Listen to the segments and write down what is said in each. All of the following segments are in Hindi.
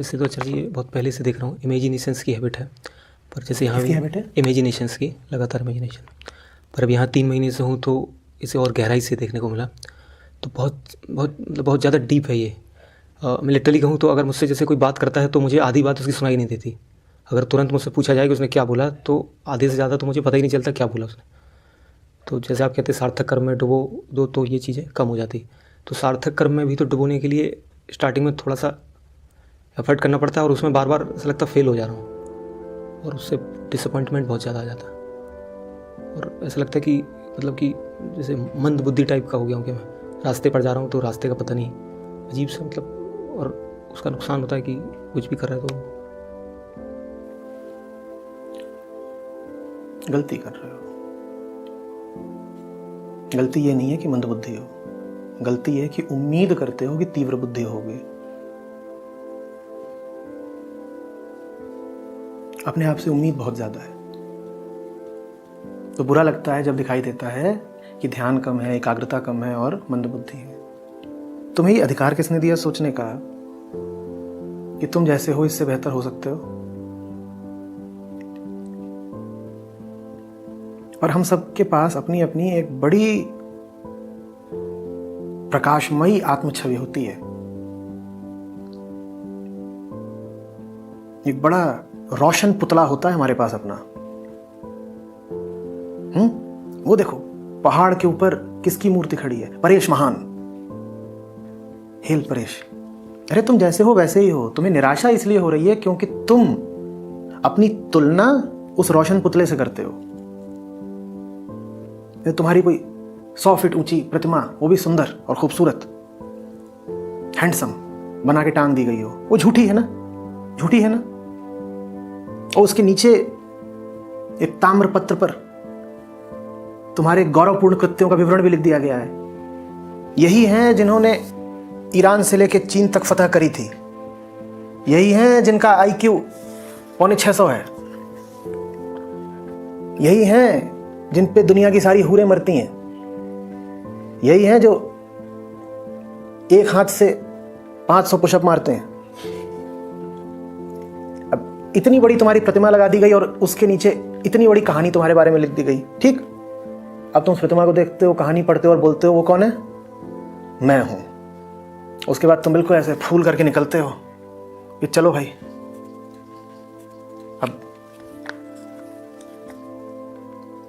वैसे तो चलिए बहुत पहले से देख रहा हूँ, इमेजिनेशंस की हैबिट है। पर जैसे यहाँ किसकी हैबिट है? इमेजिनेशंस की, लगातार इमेजिनेशन। पर अब यहाँ 3 महीने से हूँ तो इसे और गहराई से देखने को मिला। तो बहुत बहुत मतलब बहुत ज़्यादा डीप है ये। मैं लिटरली कहूँ तो अगर मुझसे जैसे कोई बात करता है तो मुझे आधी बात उसकी सुनाई नहीं देती। अगर तुरंत मुझसे पूछा जाए कि उसने क्या बोला तो आधे से ज़्यादा तो मुझे पता ही नहीं चलता क्या बोला उसने। तो जैसे आप कहते हैं सार्थक कर्म में डुबो दो तो ये चीज़ें कम हो जाती। तो सार्थक कर्म में भी तो डुबोने के लिए स्टार्टिंग में थोड़ा सा एफर्ट करना पड़ता है और उसमें बार बार ऐसा लगता है फेल हो जा रहा हूँ और उससे डिसअपॉइंटमेंट बहुत ज़्यादा आ जाता है। और ऐसा लगता है कि मतलब कि जैसे मंद बुद्धि टाइप का हो गया हूँ कि मैं रास्ते पर जा रहा हूँ तो रास्ते का पता नहीं, अजीब सा मतलब। और उसका नुकसान होता है कि कुछ भी कर रहा है तो गलती कर रहे हो। गलती ये नहीं है कि मंदबुद्धि हो, गलती है कि उम्मीद करते हो कि तीव्र बुद्धि होगी। अपने आप से उम्मीद बहुत ज्यादा है तो बुरा लगता है जब दिखाई देता है कि ध्यान कम है, एकाग्रता कम है और मंदबुद्धि है। तुम्हें ये अधिकार किसने दिया सोचने का कि तुम जैसे हो इससे बेहतर हो सकते हो? और हम सबके पास अपनी अपनी एक बड़ी प्रकाशमयी आत्मछवि होती है, एक बड़ा रोशन पुतला होता है हमारे पास अपना। वो देखो पहाड़ के ऊपर किसकी मूर्ति खड़ी है? परेश महान, हेल परेश। अरे तुम जैसे हो वैसे ही हो। तुम्हें निराशा इसलिए हो रही है क्योंकि तुम अपनी तुलना उस रोशन पुतले से करते हो। तुम्हारी कोई 100 फीट ऊंची प्रतिमा, वो भी सुंदर और खूबसूरत, हैंडसम बना के टांग दी गई हो, वो झूठी है ना? झूठी है ना? और उसके नीचे एक ताम्र पत्र पर तुम्हारे गौरवपूर्ण कृत्यों का विवरण भी लिख दिया गया है। यही हैं जिन्होंने ईरान से लेकर चीन तक फतह करी थी। यही हैं जिनका IQ 650 है। यही हैं जिन पे दुनिया की सारी हूरें मरती हैं। यही हैं जो एक हाथ से 500 पुशअप मारते हैं। अब इतनी बड़ी तुम्हारी प्रतिमा लगा दी गई और उसके नीचे इतनी बड़ी कहानी तुम्हारे बारे में लिख दी गई। ठीक, अब तुम उस प्रतिमा को देखते हो, कहानी पढ़ते हो और बोलते हो वो कौन है? मैं हूं। उसके बाद तुम बिल्कुल ऐसे फूल करके निकलते हो कि चलो भाई अब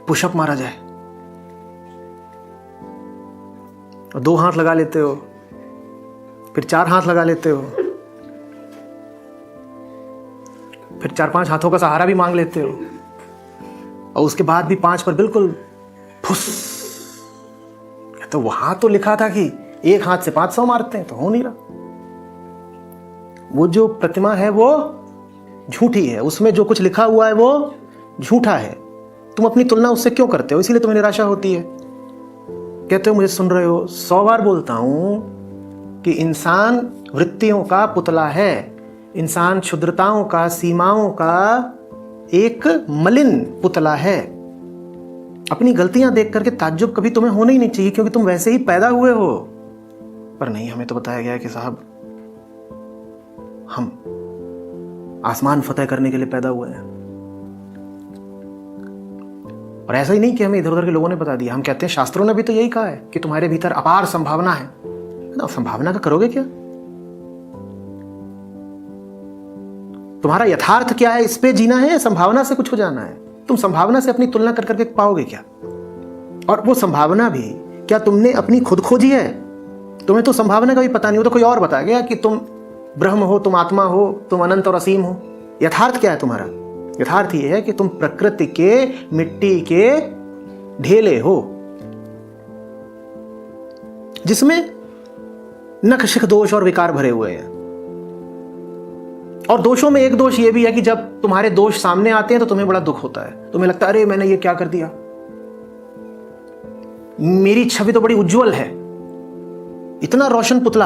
पुशअप मारा जाए। और 2 हाथ लगा लेते हो, फिर 4 हाथ लगा लेते हो, फिर 4-5 हाथों का सहारा भी मांग लेते हो और उसके बाद भी 5 पर बिल्कुल फुस। तो वहां तो लिखा था कि एक हाथ से 500 मारते हैं, तो हो नहीं रहा। वो जो प्रतिमा है वो झूठी है, उसमें जो कुछ लिखा हुआ है वो झूठा है। तुम अपनी तुलना उससे क्यों करते हो? इसीलिए तुम्हें निराशा होती है। कहते हो मुझे सुन रहे हो, 100 बार बोलता हूं कि इंसान वृत्तियों का पुतला है। इंसान क्षुद्रताओं का, सीमाओं का एक मलिन पुतला है। अपनी गलतियां देख करके ताज्जुब कभी तुम्हें होना ही नहीं चाहिए क्योंकि तुम वैसे ही पैदा हुए हो। पर नहीं, हमें तो बताया गया है कि साहब हम आसमान फतेह करने के लिए पैदा हुए हैं। और ऐसा ही नहीं कि हमें इधर उधर के लोगों ने बता दिया। हम कहते हैं शास्त्रों ने भी तो यही कहा है कि तुम्हारे भीतर अपार संभावना है ना। संभावना का करोगे क्या? तुम्हारा यथार्थ क्या है, इस पे जीना है या संभावना से कुछ हो जाना है? तुम संभावना से अपनी तुलना कर करके पाओगे क्या? और वो संभावना भी क्या तुमने अपनी खुद खोजी है? तुम्हें तो संभावना का भी पता नहीं हो, तो कोई और बता गया कि तुम ब्रह्म हो, तुम आत्मा हो, तुम अनंत और असीम हो। यथार्थ क्या है तुम्हारा? यथार्थ ये है कि तुम प्रकृति के मिट्टी के ढेले हो जिसमें नख शिख दोष और विकार भरे हुए हैं। और दोषों में एक दोष ये भी है कि जब तुम्हारे दोष सामने आते हैं तो तुम्हें बड़ा दुख होता है। तुम्हें लगता है अरे मैंने ये क्या कर दिया, मेरी छवि तो बड़ी उज्जवल है, इतना रोशन पुतला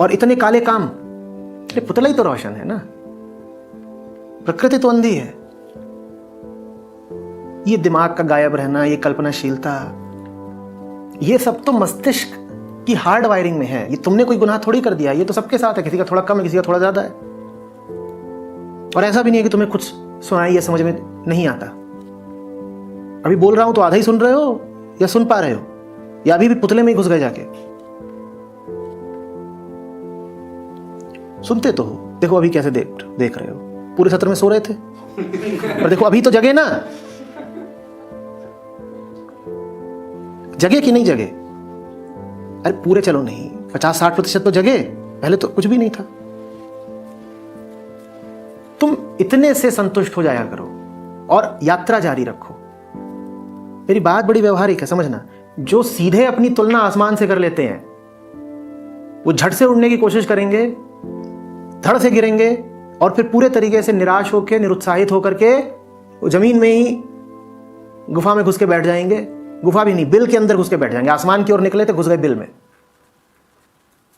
और इतने काले काम। अरे पुतला ही तो रोशन है ना, प्रकृति तो अंधी है। ये दिमाग का गायब रहना, ये कल्पनाशीलता, ये सब तो मस्तिष्क की हार्ड वायरिंग में है। ये तुमने कोई गुनाह थोड़ी कर दिया, ये तो सबके साथ है। किसी का थोड़ा कम है, किसी का थोड़ा ज्यादा है। और ऐसा भी नहीं है कि तुम्हें कुछ सुनाई या समझ में नहीं आता। अभी बोल रहा हूं तो आधा ही सुन रहे हो या सुन पा रहे हो, या अभी भी पुतले में ही घुस गए जाके? सुनते तो हो। देखो अभी कैसे देख रहे हो, पूरे सत्र में सो रहे थे और देखो अभी तो जगे ना। जगे कि नहीं जगे? अरे पूरे चलो नहीं, 50-60% तो जगे, पहले तो कुछ भी नहीं था। तुम इतने से संतुष्ट हो जाया करो और यात्रा जारी रखो। मेरी बात बड़ी व्यवहारिक है, समझना। जो सीधे अपनी तुलना आसमान से कर लेते हैं वो झट से उड़ने की कोशिश करेंगे, धड़ से गिरेंगे और फिर पूरे तरीके से निराश होकर, निरुत्साहित होकर के वो जमीन में ही गुफा में घुस के बैठ जाएंगे। गुफा भी नहीं, बिल के अंदर घुस के बैठ जाएंगे। आसमान की ओर निकले थे, घुस गए बिल में।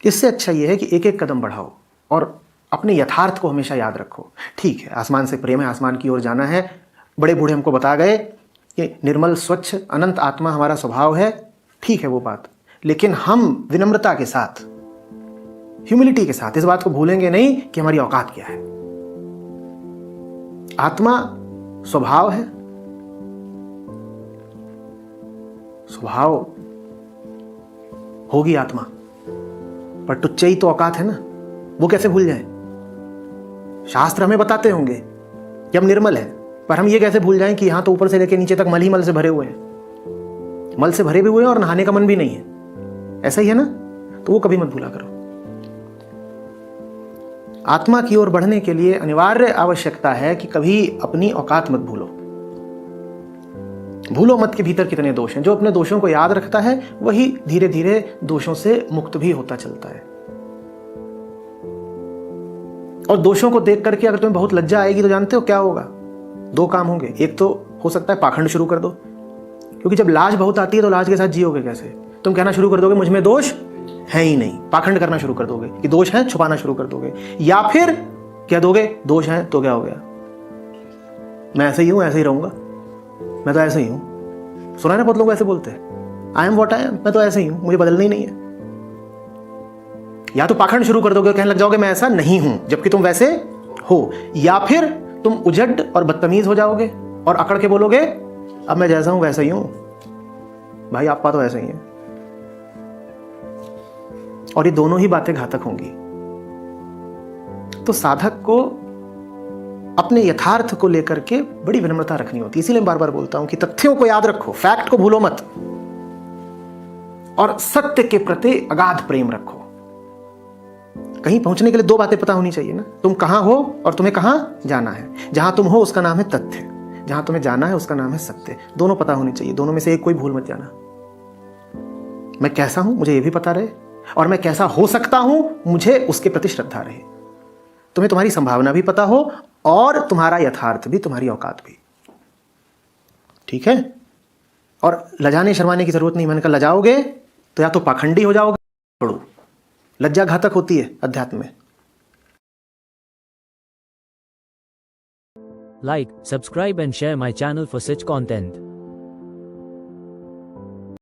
इससे अच्छा यह है कि एक एक कदम बढ़ाओ और अपने यथार्थ को हमेशा याद रखो। ठीक है, आसमान से प्रेम है, आसमान की ओर जाना है। बड़े बूढ़े हमको बता गए कि निर्मल स्वच्छ अनंत आत्मा हमारा स्वभाव है, ठीक है वो बात। लेकिन हम विनम्रता के साथ, ह्यूमिलिटी के साथ इस बात को भूलेंगे नहीं कि हमारी औकात क्या है। आत्मा स्वभाव है, स्वभाव होगी आत्मा, पर टुच्चई तो औकात है ना, वो कैसे भूल जाए? शास्त्र हमें बताते होंगे कि हम निर्मल है, पर हम ये कैसे भूल जाएं कि यहां तो ऊपर से लेकर नीचे तक मल ही मल से भरे हुए हैं। मल से भरे भी हुए हैं और नहाने का मन भी नहीं है। ऐसा ही है ना? तो वो कभी मत भूला करो। आत्मा की ओर बढ़ने के लिए अनिवार्य आवश्यकता है कि कभी अपनी औकात मत भूलो। भूलो मत के भीतर कितने दोष हैं। जो अपने दोषों को याद रखता है वही धीरे धीरे दोषों से मुक्त भी होता चलता है। और दोषों को देख करके अगर तुम्हें बहुत लज्जा आएगी तो जानते हो क्या होगा? 2 काम होंगे। एक तो हो सकता है पाखंड शुरू कर दो, क्योंकि जब लाज बहुत आती है तो लाज के साथ जियोगे कैसे? तुम कहना शुरू कर दोगे मुझ में दोष है ही नहीं, पाखंड करना शुरू कर दोगे कि दोष है, छुपाना शुरू कर दोगे। या फिर कह दोगे दोष है तो क्या हो गया, मैं ऐसे ही हूं, ऐसे ही रहूंगा, मैं तो ऐसे ही हूं। सुना ना बहुत लोग ऐसे बोलते हैं, I am what I am, मैं तो ऐसे ही हूं, मुझे बदलना ही नहीं है। या तो पाखंड शुरू कर दोगे, कहने लग जाओगे मैं ऐसा नहीं हूं, जबकि तुम वैसे हो। या फिर तुम उजड़ और बदतमीज हो जाओगे और अकड़ के बोलोगे अब मैं जैसा हूं वैसा ही हूं, भाई आपका तो ऐसा ही है। और ये दोनों ही बातें घातक होंगी। तो साधक को अपने यथार्थ को लेकर के बड़ी विनम्रता रखनी होती है। इसीलिए बार बार बोलता हूं कि तथ्यों को याद रखो, फैक्ट को भूलो मत, और सत्य के प्रति अगाध प्रेम रखो। कहीं पहुंचने के लिए 2 बातें पता होनी चाहिए ना, तुम कहां हो और तुम्हें कहां जाना है। जहां तुम हो उसका नाम है तथ्य, जहां तुम्हें जाना है उसका नाम है सत्य। दोनों पता होनी चाहिए, दोनों में से एक कोई भूल मत जाना। मैं कैसा हूं मुझे यह भी पता रहे, और मैं कैसा हो सकता हूं मुझे उसके प्रति श्रद्धा रहे। तुम्हें तुम्हारी संभावना भी पता हो और तुम्हारा यथार्थ भी, तुम्हारी औकात भी। ठीक है? और लजाने शर्माने की जरूरत नहीं। मैंने कहा लजाओगे तो या तो पाखंडी हो जाओगे, पढ़ो। लज्जा घातक होती है अध्यात्म में। Like, subscribe and share my channel for such content.